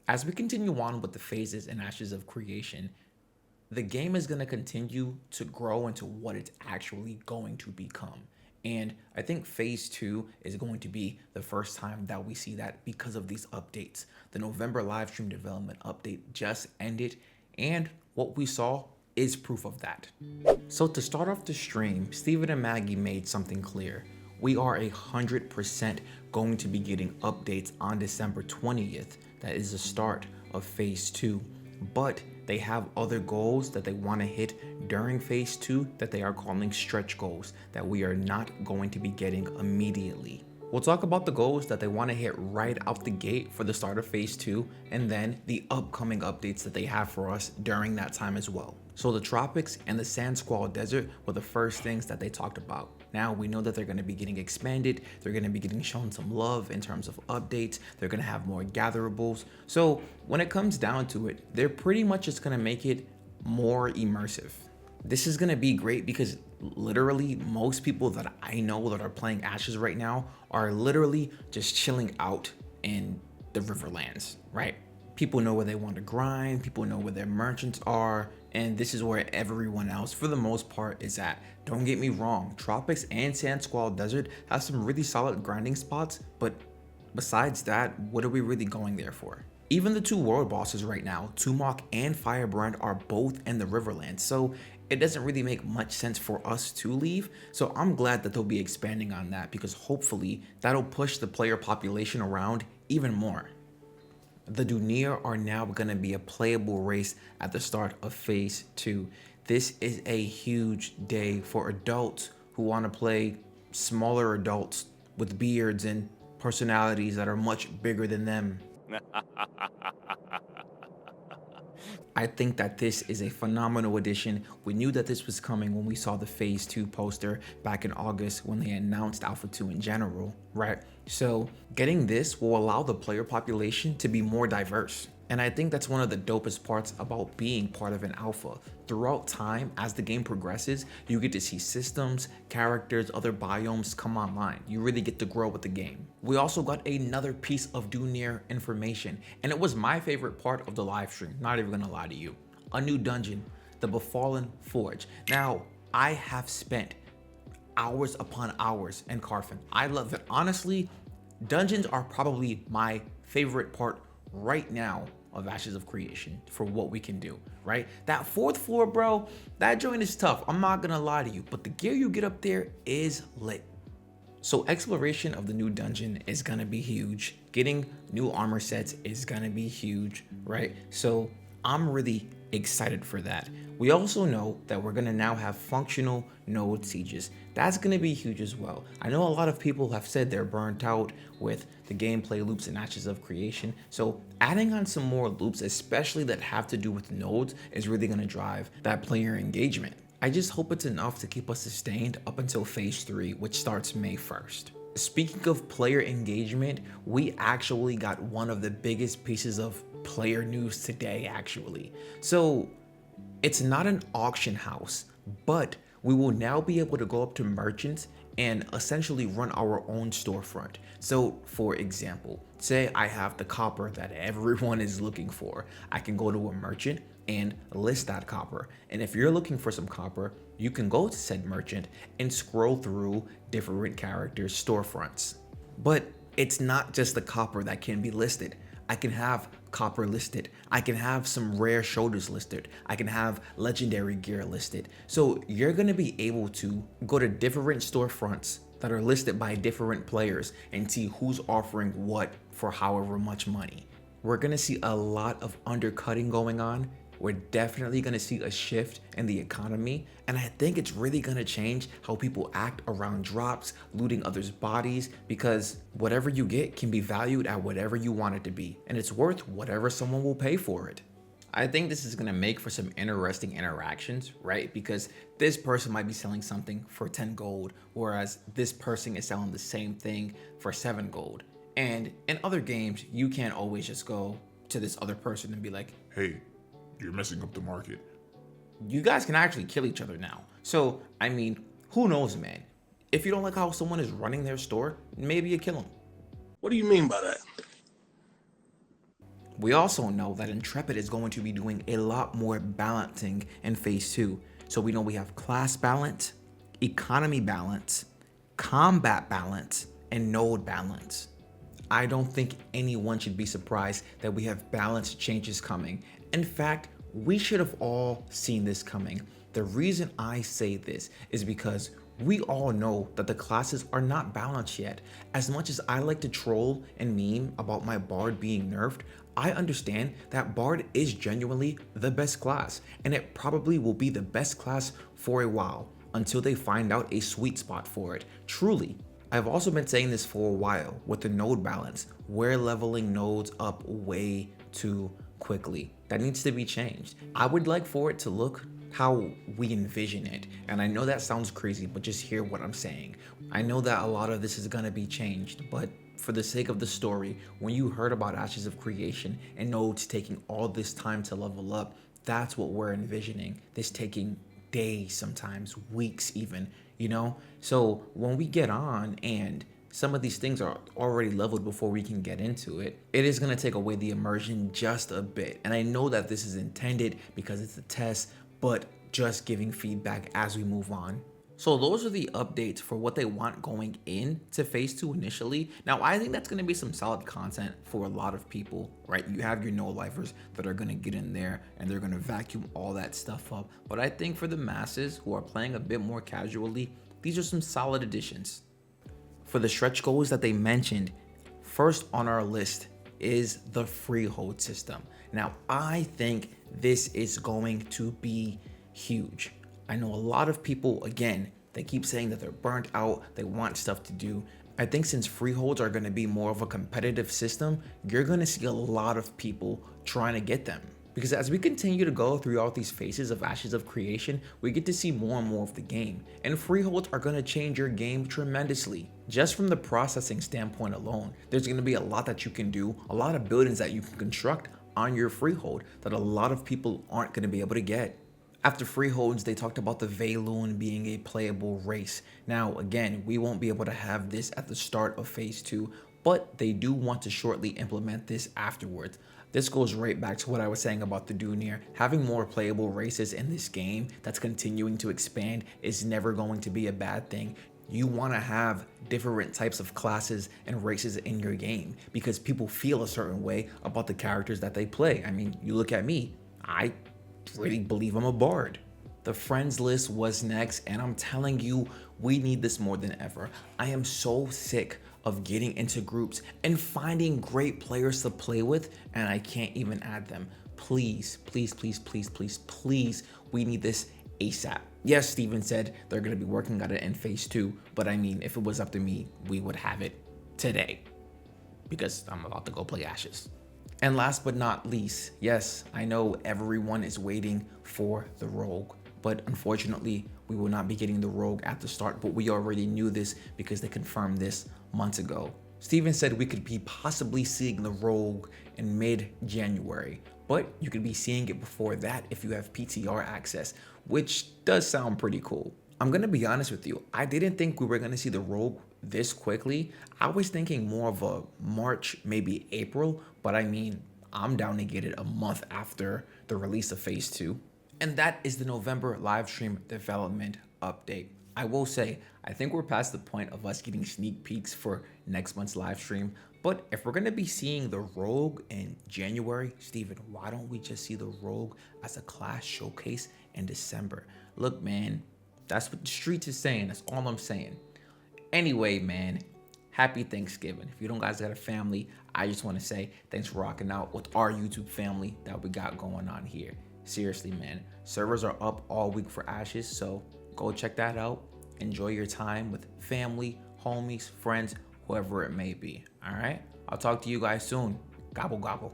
As we continue on with the phases and ashes of creation, the game is going to continue to grow into what it's actually going to become. And I think phase two is going to be the first time that we see that because of these updates. The November live stream development update just ended, and what we saw is proof of that. So to start off the stream, Steven and Maggie made something clear. We are 100% going to be getting updates on December 20th. That is the start of phase two. But they have other goals that they want to hit during phase two that they are calling stretch goals that we are not going to be getting immediately. We'll talk about the goals that they want to hit right out the gate for the start of phase two, and then the upcoming updates that they have for us during that time as well. So the tropics and the sand squall desert were the first things that they talked about. Now we know that they're going to be getting expanded, they're going to be getting shown some love in terms of updates, they're going to have more gatherables. So when it comes down to it, they're pretty much just going to make it more immersive. This is going to be great because literally most people that I know that are playing Ashes right now are literally just chilling out in the Riverlands, right? People know where they want to grind, people know where their merchants are, and this is where everyone else, for the most part, is at. Don't get me wrong, Tropics and Sand Squall Desert have some really solid grinding spots, but besides that, what are we really going there for? Even the two world bosses right now, Tumok and Firebrand, are both in the Riverlands, so it doesn't really make much sense for us to leave. So I'm glad that they'll be expanding on that because hopefully that'll push the player population around even more. The Dunir are now going to be a playable race at the start of phase two. This is a huge day for adults who want to play smaller adults with beards and personalities that are much bigger than them. I think that this is a phenomenal addition. We knew that this was coming when we saw the phase 2 poster back in August when they announced Alpha 2 in general, right? So getting this will allow the player population to be more diverse. And I think that's one of the dopest parts about being part of an alpha. Throughout time, as the game progresses, you get to see systems, characters, other biomes come online. You really get to grow with the game. We also got another piece of Dunir information, and it was my favorite part of the live stream, not even gonna lie to you. A new dungeon, the Befallen Forge. Now, I have spent hours upon hours in Carfin. I love it. Honestly, dungeons are probably my favorite part right now of Ashes of Creation for what we can do, right? That fourth floor, bro, that joint is tough. I'm not gonna lie to you, but the gear you get up there is lit. So exploration of the new dungeon is gonna be huge. Getting new armor sets is gonna be huge, right? So I'm really excited for that. We also know that we're gonna now have functional node sieges. That's gonna be huge as well. I know a lot of people have said they're burnt out with the gameplay loops and Ashes of Creation. So adding on some more loops, especially that have to do with nodes, is really gonna drive that player engagement. I just hope it's enough to keep us sustained up until phase 3, which starts May 1st. Speaking of player engagement, we actually got one of the biggest pieces of player news today, actually. So it's not an auction house, but we will now be able to go up to merchants and essentially run our own storefront. So for example, say I have the copper that everyone is looking for. I can go to a merchant and list that copper. And if you're looking for some copper, you can go to said merchant and scroll through different characters' storefronts. But it's not just the copper that can be listed. I can have copper listed. I can have some rare shoulders listed. I can have legendary gear listed. So you're gonna be able to go to different storefronts that are listed by different players and see who's offering what for however much money. We're gonna see a lot of undercutting going on. We're definitely gonna see a shift in the economy, and I think it's really gonna change how people act around drops, looting others' bodies, because whatever you get can be valued at whatever you want it to be, and it's worth whatever someone will pay for it. I think this is gonna make for some interesting interactions, right? Because this person might be selling something for 10 gold, whereas this person is selling the same thing for 7 gold. And in other games, you can't always just go to this other person and be like, Hey, you're messing up the market. you guys can actually kill each other now. So, I mean, who knows, man? If you don't like how someone is running their store, maybe you kill them. What do you mean by that? We also know that Intrepid is going to be doing a lot more balancing in Phase 2. So we know we have class balance, economy balance, combat balance, and node balance. I don't think anyone should be surprised that we have balance changes coming. In fact, we should have all seen this coming. The reason I say this is because we all know that the classes are not balanced yet. As much as I like to troll and meme about my Bard being nerfed, I understand that Bard is genuinely the best class, and it probably will be the best class for a while until they find out a sweet spot for it. Truly. I've also been saying this for a while with the node balance. We're leveling nodes up way too quickly. That needs to be changed. I would like for it to look how we envision it. And I know that sounds crazy, but just hear what I'm saying. I know that a lot of this is gonna be changed, but for the sake of the story, when you heard about Ashes of Creation and nodes taking all this time to level up, that's what we're envisioning. This taking days, sometimes weeks even, you know? So when we get on and some of these things are already leveled before we can get into it, it is gonna take away the immersion just a bit. And I know that this is intended because it's a test, but just giving feedback as we move on. So those are the updates for what they want going into Phase 2 initially. Now, I think that's going to be some solid content for a lot of people, right? You have your no-lifers that are going to get in there and they're going to vacuum all that stuff up. But I think for the masses who are playing a bit more casually, these are some solid additions. For the stretch goals that they mentioned, first on our list is the Freehold system. Now, I think this is going to be huge. I know a lot of people, again, they keep saying that they're burnt out, they want stuff to do. I think since Freeholds are going to be more of a competitive system, you're going to see a lot of people trying to get them. Because as we continue to go throughout these phases of Ashes of Creation, we get to see more and more of the game. And Freeholds are going to change your game tremendously. Just from the processing standpoint alone, there's going to be a lot that you can do, a lot of buildings that you can construct on your Freehold that a lot of people aren't going to be able to get. After Freeholds, they talked about the Vaelune being a playable race. Now, again, we won't be able to have this at the start of Phase 2, but they do want to shortly implement this afterwards. This goes right back to what I was saying about the Dunir. Having more playable races in this game that's continuing to expand is never going to be a bad thing. You want to have different types of classes and races in your game because people feel a certain way about the characters that they play. I mean, you look at me, I really believe I'm a bard. The friends list was next, and I'm telling you, we need this more than ever. I am so sick of getting into groups and finding great players to play with, and I can't even add them. Please, please, please, please, please, please, we need this ASAP. Yes, Steven said they're gonna be working on it in Phase 2, but I mean, if it was up to me, we would have it today because I'm about to go play Ashes. And last but not least, yes, I know everyone is waiting for the Rogue, but unfortunately, we will not be getting the Rogue at the start, but we already knew this because they confirmed this months ago. Steven said we could be possibly seeing the Rogue in mid-January, but you could be seeing it before that if you have PTR access, which does sound pretty cool. I'm gonna be honest with you, I didn't think we were gonna see the Rogue this quickly. I was thinking more of a March, maybe April, but I mean, I'm down to get it a month after the release of Phase 2. And that is the November live stream development update. I will say, I think we're past the point of us getting sneak peeks for next month's live stream, but if we're gonna be seeing the Rogue in January, Steven, why don't we just see the Rogue as a class showcase in December? Look, man, that's what the streets is saying, that's all I'm saying. Anyway, man, happy Thanksgiving. If you don't guys got a family, I just want to say thanks for rocking out with our YouTube family that we got going on here. Seriously, man, servers are up all week for Ashes, so go check that out. Enjoy your time with family, homies, friends, whoever it may be. All right, I'll talk to you guys soon. Gobble, gobble.